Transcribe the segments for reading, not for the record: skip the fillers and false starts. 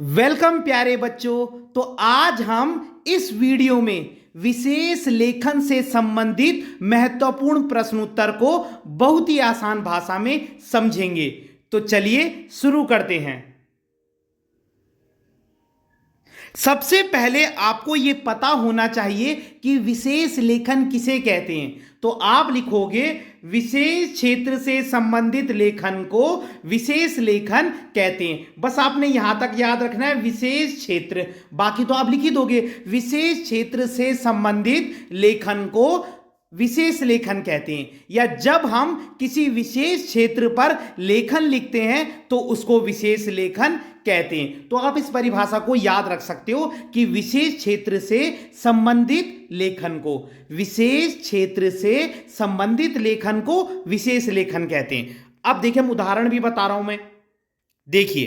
Welcome प्यारे बच्चों। तो आज हम इस वीडियो में विशेष लेखन से संबंधित महत्वपूर्ण प्रश्न उत्तर को बहुत ही आसान भाषा में समझेंगे। तो चलिए शुरू करते हैं। सबसे पहले आपको यह पता होना चाहिए कि विशेष लेखन किसे कहते हैं। तो आप लिखोगे विशेष क्षेत्र से संबंधित लेखन को विशेष लेखन कहते हैं। बस आपने यहां तक याद रखना है विशेष क्षेत्र, बाकी तो आप लिख ही दोगे। विशेष क्षेत्र से संबंधित लेखन को विशेष लेखन कहते हैं, या जब हम किसी विशेष क्षेत्र पर लेखन लिखते हैं तो उसको विशेष लेखन कहते हैं। तो आप इस परिभाषा को याद रख सकते हो कि विशेष क्षेत्र से संबंधित लेखन को विशेष क्षेत्र से संबंधित लेखन को विशेष लेखन कहते हैं। अब देखिए, हम उदाहरण भी बता रहा हूं मैं। देखिए,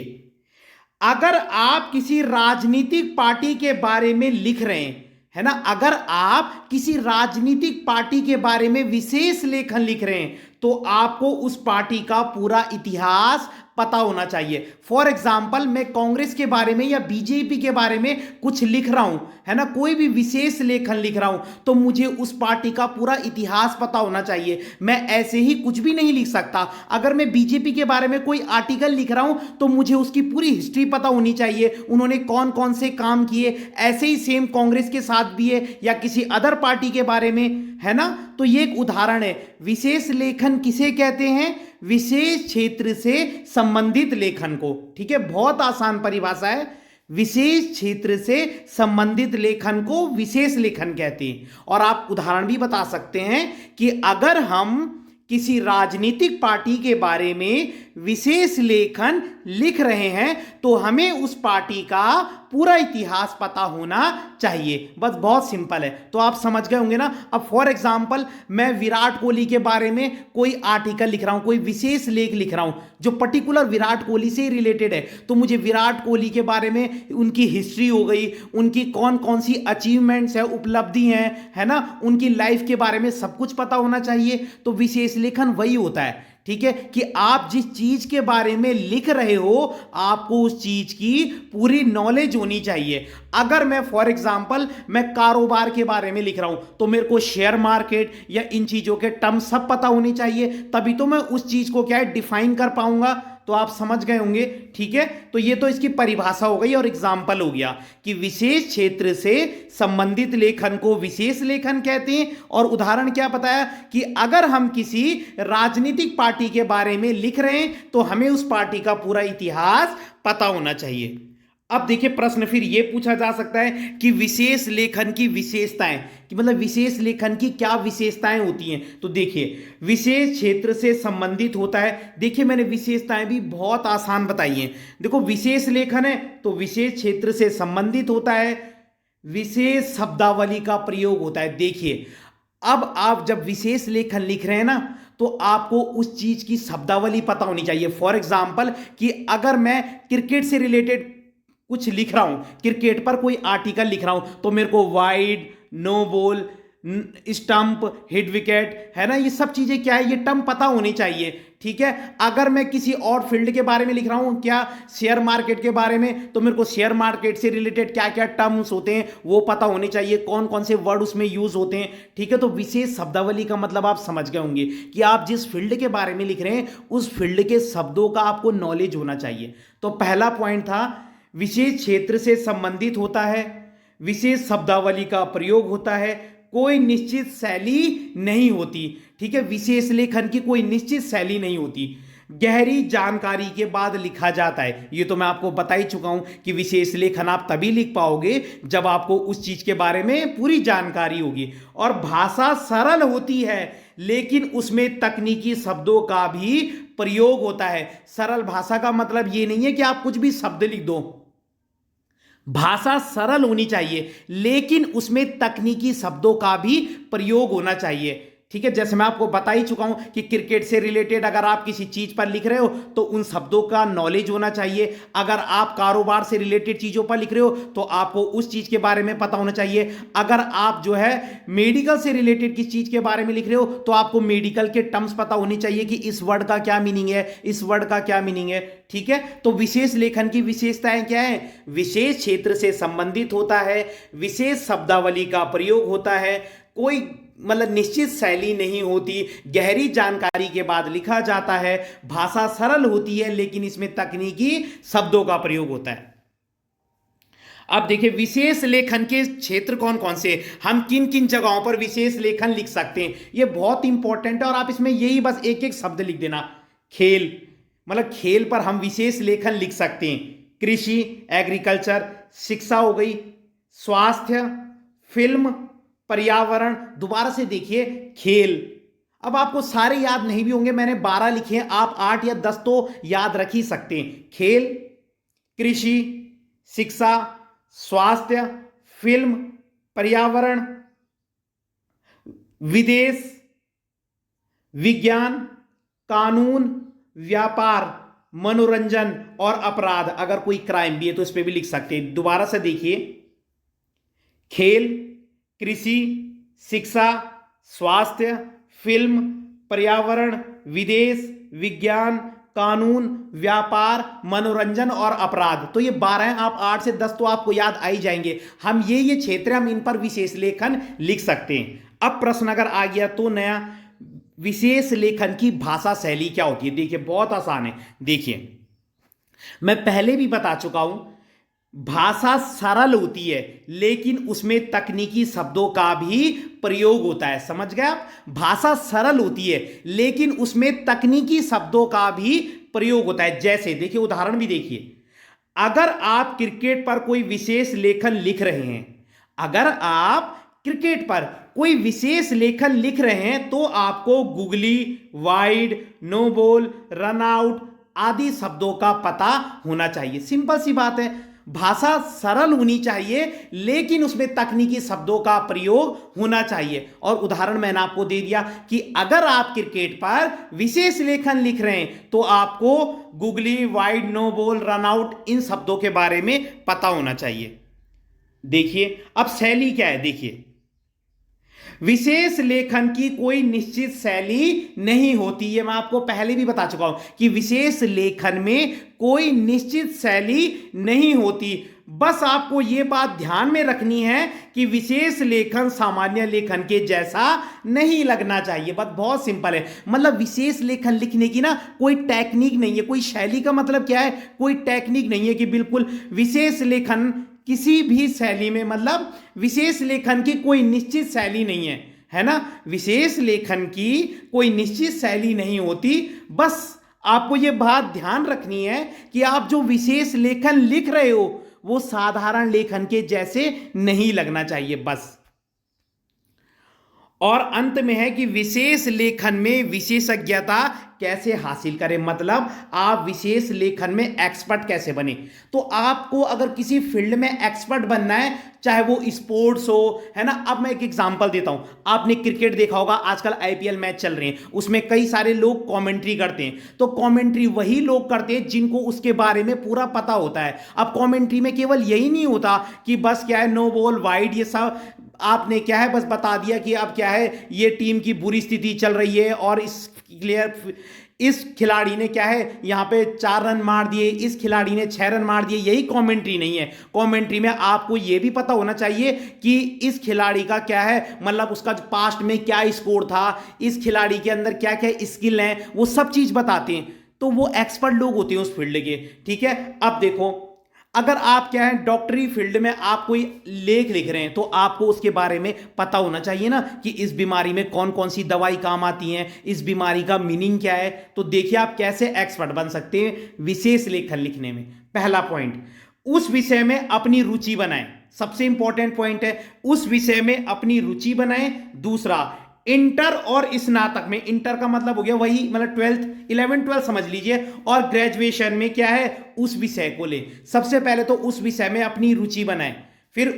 अगर आप किसी राजनीतिक पार्टी के बारे में लिख रहे हैं, है ना, अगर आप किसी राजनीतिक पार्टी के बारे में विशेष लेखन लिख रहे हैं तो आपको उस पार्टी का पूरा इतिहास पता होना चाहिए। फॉर एग्जाम्पल, मैं कांग्रेस के बारे में या बीजेपी के बारे में कुछ लिख रहा हूं, है ना, कोई भी विशेष लेखन लिख रहा हूं, तो मुझे उस पार्टी का पूरा इतिहास पता होना चाहिए। मैं ऐसे ही कुछ भी नहीं लिख सकता। अगर मैं बीजेपी के बारे में कोई आर्टिकल लिख रहा हूं तो मुझे उसकी पूरी हिस्ट्री पता होनी चाहिए, उन्होंने कौन कौन से काम किए। ऐसे ही सेम कांग्रेस के साथ भी है, या किसी अदर पार्टी के बारे में, है ना। तो ये एक उदाहरण है। विशेष लेखन किसे कहते हैं? विशेष क्षेत्र से संबंधित लेखन को। ठीक है, बहुत आसान परिभाषा है। विशेष क्षेत्र से संबंधित लेखन को विशेष लेखन कहते हैं। और आप उदाहरण भी बता सकते हैं कि अगर हम किसी राजनीतिक पार्टी के बारे में विशेष लेखन लिख रहे हैं तो हमें उस पार्टी का पूरा इतिहास पता होना चाहिए। बस बहुत सिंपल है। तो आप समझ गए होंगे ना। अब फॉर एग्जांपल, मैं विराट कोहली के बारे में कोई आर्टिकल लिख रहा हूं, कोई विशेष लेख लिख रहा हूं जो पर्टिकुलर विराट कोहली से रिलेटेड है, तो मुझे विराट कोहली के बारे में उनकी हिस्ट्री हो गई, उनकी कौन कौन सी अचीवमेंट्स है, उपलब्धि हैं, है ना, उनकी लाइफ के बारे में सब कुछ पता होना चाहिए। तो विशेष लेखन वही होता है, ठीक है, कि आप जिस चीज के बारे में लिख रहे हो आपको उस चीज की पूरी नॉलेज होनी चाहिए। अगर मैं फॉर एग्जांपल मैं कारोबार के बारे में लिख रहा हूं तो मेरे को शेयर मार्केट या इन चीजों के टर्म सब पता होने चाहिए, तभी तो मैं उस चीज को क्या है डिफाइन कर पाऊंगा। तो आप समझ गए होंगे। ठीक है, तो ये तो इसकी परिभाषा हो गई और एग्जाम्पल हो गया कि विशेष क्षेत्र से संबंधित लेखन को विशेष लेखन कहते हैं। और उदाहरण क्या बताया कि अगर हम किसी राजनीतिक पार्टी के बारे में लिख रहे हैं तो हमें उस पार्टी का पूरा इतिहास पता होना चाहिए। अब देखिए, प्रश्न फिर यह पूछा जा सकता है कि विशेष लेखन की विशेषताएं, कि मतलब विशेष लेखन की क्या विशेषताएं होती हैं। तो देखिए, विशेष क्षेत्र से संबंधित होता है। देखिए, मैंने विशेषताएं भी बहुत आसान बताई हैं। देखो, विशेष लेखन है तो विशेष क्षेत्र से संबंधित होता है, विशेष शब्दावली का प्रयोग होता है। देखिए, अब आप जब विशेष लेखन लिख रहे हैं ना तो आपको उस चीज की शब्दावली पता होनी चाहिए। फॉर एग्जाम्पल, कि अगर मैं क्रिकेट से रिलेटेड कुछ लिख रहा हूं, क्रिकेट पर कोई आर्टिकल लिख रहा हूं, तो मेरे को wide, no ball, stump, hit wicket, है ना, ये सब चीजें क्या है, ये टर्म पता होनी चाहिए। ठीक है, अगर मैं किसी और फील्ड के बारे में लिख रहा हूं, क्या शेयर मार्केट के बारे में, तो मेरे को शेयर मार्केट से रिलेटेड क्या क्या टर्म्स होते हैं वो पता होने चाहिए, कौन कौन से वर्ड उसमें यूज होते हैं। ठीक है, तो विशेष शब्दावली का मतलब आप समझ गए होंगे कि आप जिस फील्ड के बारे में लिख रहे हैं उस फील्ड के शब्दों का आपको नॉलेज होना चाहिए। तो पहला पॉइंट था विशेष क्षेत्र से संबंधित होता है, विशेष शब्दावली का प्रयोग होता है, कोई निश्चित शैली नहीं होती। ठीक है, विशेष लेखन की कोई निश्चित शैली नहीं होती, गहरी जानकारी के बाद लिखा जाता है। ये तो मैं आपको बता ही चुका हूं कि विशेष लेखन आप तभी लिख पाओगे जब आपको उस चीज के बारे में पूरी जानकारी होगी। और भाषा सरल होती है लेकिन उसमें तकनीकी शब्दों का भी प्रयोग होता है। सरल भाषा का मतलब ये नहीं है कि आप कुछ भी शब्द लिख दो, भाषा सरल होनी चाहिए लेकिन उसमें तकनीकी शब्दों का भी प्रयोग होना चाहिए। ठीक है, जैसे मैं आपको बता ही चुका हूं कि क्रिकेट से रिलेटेड अगर आप किसी चीज पर लिख रहे हो तो उन शब्दों का नॉलेज होना चाहिए। अगर आप कारोबार से रिलेटेड चीजों पर लिख रहे हो तो आपको उस चीज के बारे में पता होना चाहिए। अगर आप जो है मेडिकल से रिलेटेड किस चीज के बारे में लिख रहे हो तो आपको मेडिकल के टर्म्स पता होनी चाहिए कि इस वर्ड का क्या मीनिंग है, इस वर्ड का क्या मीनिंग है। ठीक है, तो विशेष लेखन की विशेषताएं क्या है? विशेष क्षेत्र से संबंधित होता है, विशेष शब्दावली का प्रयोग होता है, कोई मतलब निश्चित शैली नहीं होती, गहरी जानकारी के बाद लिखा जाता है, भाषा सरल होती है लेकिन इसमें तकनीकी शब्दों का प्रयोग होता है। अब देखिए विशेष लेखन के क्षेत्र कौन कौन से, हम किन किन जगहों पर विशेष लेखन लिख सकते हैं, ये बहुत इंपॉर्टेंट है। और आप इसमें यही बस एक एक शब्द लिख देना, खेल, मतलब खेल पर हम विशेष लेखन लिख सकते हैं। कृषि, एग्रीकल्चर, शिक्षा हो गई, स्वास्थ्य, फिल्म, पर्यावरण। दोबारा से देखिए, खेल। अब आपको सारे याद नहीं भी होंगे, मैंने 12 लिखे हैं, आप 8 या 10 तो याद रख ही सकते हैं। खेल, कृषि, शिक्षा, स्वास्थ्य, फिल्म, पर्यावरण, विदेश, विज्ञान, कानून, व्यापार, मनोरंजन और अपराध। अगर कोई क्राइम भी है तो इस पे भी लिख सकते हैं। दोबारा से देखिए, खेल, कृषि, शिक्षा, स्वास्थ्य, फिल्म, पर्यावरण, विदेश, विज्ञान, कानून, व्यापार, मनोरंजन और अपराध। तो ये 12 हैं, आप 8 से 10 तो आपको याद आ ही जाएंगे। हम ये क्षेत्र हम इन पर विशेष लेखन लिख सकते हैं। अब प्रश्न अगर आ गया तो नया, विशेष लेखन की भाषा शैली क्या होती है? देखिए बहुत आसान है। देखिए मैं पहले भी बता चुका हूं, भाषा सरल होती है लेकिन उसमें तकनीकी शब्दों का भी प्रयोग होता है। समझ गए आप? भाषा सरल होती है लेकिन उसमें तकनीकी शब्दों का भी प्रयोग होता है। जैसे देखिए उदाहरण भी देखिए, अगर आप क्रिकेट पर कोई विशेष लेखन लिख रहे हैं, अगर आप क्रिकेट पर कोई विशेष लेखन लिख रहे हैं तो आपको googly, wide, no ball, run out आदि शब्दों का पता होना चाहिए। सिंपल सी बात है, भाषा सरल होनी चाहिए लेकिन उसमें तकनीकी शब्दों का प्रयोग होना चाहिए। और उदाहरण मैंने आपको दे दिया कि अगर आप क्रिकेट पर विशेष लेखन लिख रहे हैं तो आपको googly, wide, no ball, run out इन शब्दों के बारे में पता होना चाहिए। देखिए अब शैली क्या है। देखिए विशेष लेखन की कोई निश्चित शैली नहीं होती है। मैं आपको पहले भी बता चुका हूं कि विशेष लेखन में कोई निश्चित शैली नहीं होती। बस आपको यह बात ध्यान में रखनी है कि विशेष लेखन सामान्य लेखन के जैसा नहीं लगना चाहिए। बात बहुत सिंपल है, मतलब विशेष लेखन लिखने की ना कोई टेक्निक नहीं है। कोई शैली का मतलब क्या है? कोई टेक्निक नहीं है कि बिल्कुल विशेष लेखन किसी भी शैली में, मतलब विशेष लेखन की कोई निश्चित शैली नहीं है, है ना? विशेष लेखन की कोई निश्चित शैली नहीं होती। बस आपको यह बात ध्यान रखनी है कि आप जो विशेष लेखन लिख रहे हो वो साधारण लेखन के जैसे नहीं लगना चाहिए बस। और अंत में है कि विशेष लेखन में विशेषज्ञता कैसे हासिल करें, मतलब आप विशेष लेखन में एक्सपर्ट कैसे बने। तो आपको अगर किसी फील्ड में एक्सपर्ट बनना है, चाहे वो स्पोर्ट्स हो, है ना। अब मैं एक एग्जांपल देता हूं, आपने क्रिकेट देखा होगा, आजकल आईपीएल मैच चल रहे हैं, उसमें कई सारे लोग कमेंट्री करते हैं। तो कमेंट्री वही लोग करते हैं जिनको उसके बारे में पूरा पता होता है। अब कमेंट्री में केवल यही नहीं होता कि बस क्या है नो बॉल, वाइड, ये सब आपने क्या है बस बता दिया कि अब क्या है ये टीम की बुरी स्थिति चल रही है और इस खिलाड़ी ने क्या है यहां पे 4 रन मार दिए, इस खिलाड़ी ने 6 रन मार दिए। यही कमेंट्री नहीं है। कमेंट्री में आपको यह भी पता होना चाहिए कि इस खिलाड़ी का क्या है, मतलब उसका पास्ट में क्या स्कोर था, इस खिलाड़ी के अंदर क्या क्या स्किल है, वो सब चीज बताते हैं। तो वो एक्सपर्ट लोग होते हैं उस फील्ड के। ठीक है, अब देखो अगर आप क्या है डॉक्टरी फील्ड में आप कोई लेख लिख रहे हैं तो आपको उसके बारे में पता होना चाहिए ना कि इस बीमारी में कौन कौन सी दवाई काम आती है, इस बीमारी का मीनिंग क्या है। तो देखिए आप कैसे एक्सपर्ट बन सकते हैं विशेष लेखन लिखने में। पहला पॉइंट, उस विषय में अपनी रुचि बनाएं। सबसे इंपॉर्टेंट पॉइंट है, उस विषय में अपनी रुचि बनाएं। दूसरा, इंटर और स्नातक में, इंटर का मतलब हो गया वही मतलब 12th 11 12 समझ लीजिए, और ग्रेजुएशन में क्या है उस विषय को ले। सबसे पहले तो उस विषय में अपनी रुचि बनाएं, फिर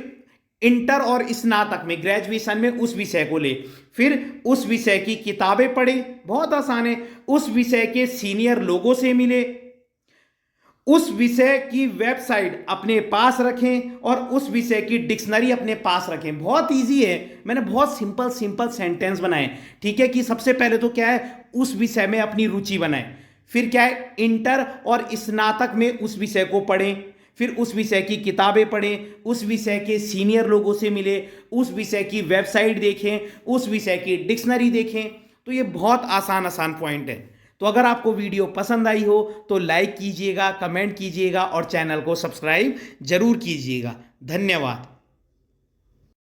इंटर और स्नातक में, ग्रेजुएशन में उस विषय को ले, फिर उस विषय की किताबें पढ़े, बहुत आसान है, उस विषय के सीनियर लोगों से मिले, उस विषय की वेबसाइट अपने पास रखें और उस विषय की डिक्शनरी अपने पास रखें। बहुत इजी है, मैंने बहुत सिंपल सिंपल सेंटेंस बनाए। ठीक है कि सबसे पहले तो क्या है, उस विषय में अपनी रुचि बनाएं, फिर क्या है, इंटर और स्नातक में उस विषय को पढ़ें, फिर उस विषय की किताबें पढ़ें, उस विषय के सीनियर लोगों से मिले, उस विषय की वेबसाइट देखें, उस विषय की डिक्शनरी देखें। तो ये बहुत आसान आसान पॉइंट है। तो अगर आपको वीडियो पसंद आई हो तो लाइक कीजिएगा, कमेंट कीजिएगा और चैनल को सब्सक्राइब जरूर कीजिएगा। धन्यवाद।